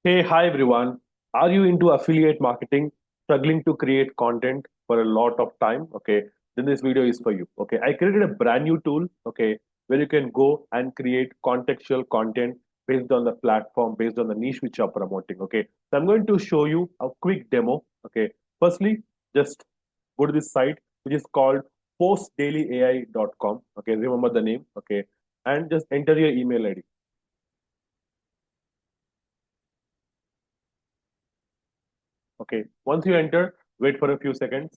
Hey, hi everyone. Are you into affiliate marketing, struggling to create content for a lot of time? Okay, then this video is for you. Okay, I created a brand new tool, okay, where you can go and create contextual content based on the platform, based on the niche which you're promoting. Okay, so I'm going to show you a quick demo. Okay, firstly, just go to this site which is called postdailyai.com. Okay, remember the name. Okay, and just enter your email ID. Okay, once you enter, wait for a few seconds.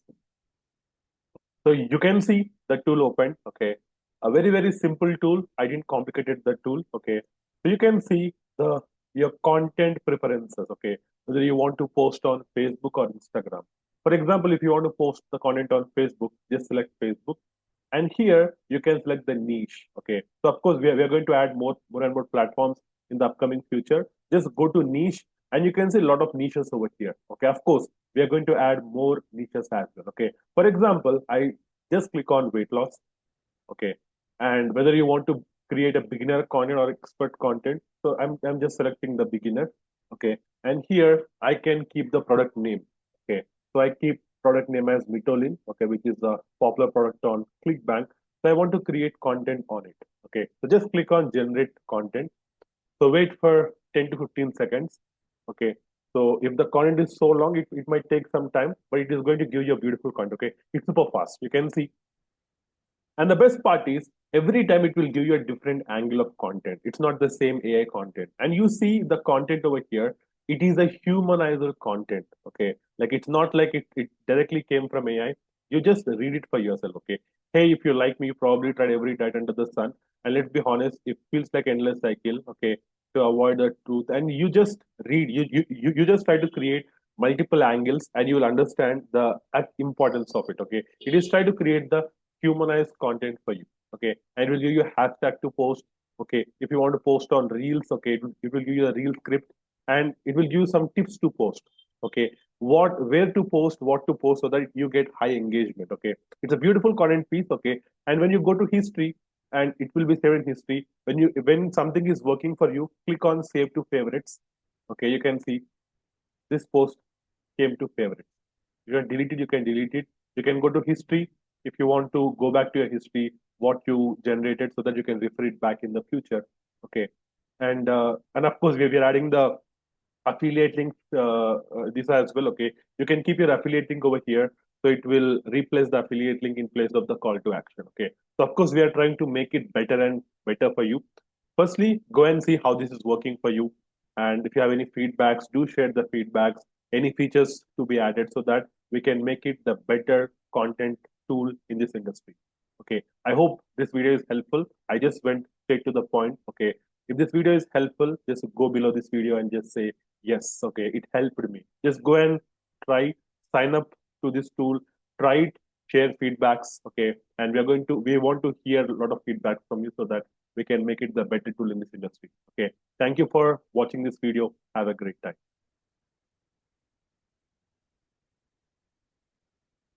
So you can see the tool open. Okay, a very simple tool. I didn't complicated the tool. Okay, so you can see the your content preferences. Okay, whether you want to post on Facebook or Instagram. For example, if you want to post the content on Facebook, just select Facebook, and here you can select the niche. Okay, so of course we are going to add more and more platforms in the upcoming future. Just go to niche, and you can see a lot of niches over here. Okay, of course we are going to add more niches as well. Okay, for example, I just click on weight loss. Okay, and whether you want to create a beginner content or expert content, so I'm just selecting the beginner. Okay, and here I can keep the product name. Okay, so I keep product name as Mitolin. Okay, which is a popular product on Clickbank. So I want to create content on it. Okay, so just click on generate content. So wait for 10 to 15 seconds. Okay. So if the content is so long, it might take some time, but it is going to give you a beautiful content. Okay. It's super fast. You can see. And the best part is every time it will give you a different angle of content. It's not the same AI content. And you see the content over here. It is a humanizer content. Okay. Like it's not like it directly came from AI. You just read it for yourself. Okay. Hey, if you like me, you probably tried every diet under the sun. And let's be honest, it feels like endless cycle. Okay. To avoid the truth. And you just read, you just try to create multiple angles and you will understand the importance of it. Okay. It is try to create the humanized content for you. Okay, and it will give you a hashtag to post. Okay, if you want to post on reels, okay, it will give you a reel script, and it will give you some tips to post. Okay, where to post, what to post, so that you get high engagement. Okay, it's a beautiful content piece. Okay, and when you go to history, and it will be saved in history. When something is working for you, click on save to favorites. Okay, you can see this post came to favorites. You can delete it, you can delete it. You can go to history if you want to go back to your history, what you generated, so that you can refer it back in the future. Okay. And of course we are adding the affiliate link this as well. Okay. You can keep your affiliate link over here. So it will replace the affiliate link in place of the call to action. Okay. So of course we are trying to make it better and better for you. Firstly, go and see how this is working for you. And if you have any feedbacks, do share the feedbacks, any features to be added so that we can make it the better content tool in this industry. Okay. I hope this video is helpful. I just went straight to the point. Okay. If this video is helpful, just go below this video and just say, yes, okay, it helped me. Just go and try, sign up to this tool, try it, share feedbacks. Okay. And we want to hear a lot of feedback from you so that we can make it the better tool in this industry. Okay. Thank you for watching this video. Have a great time.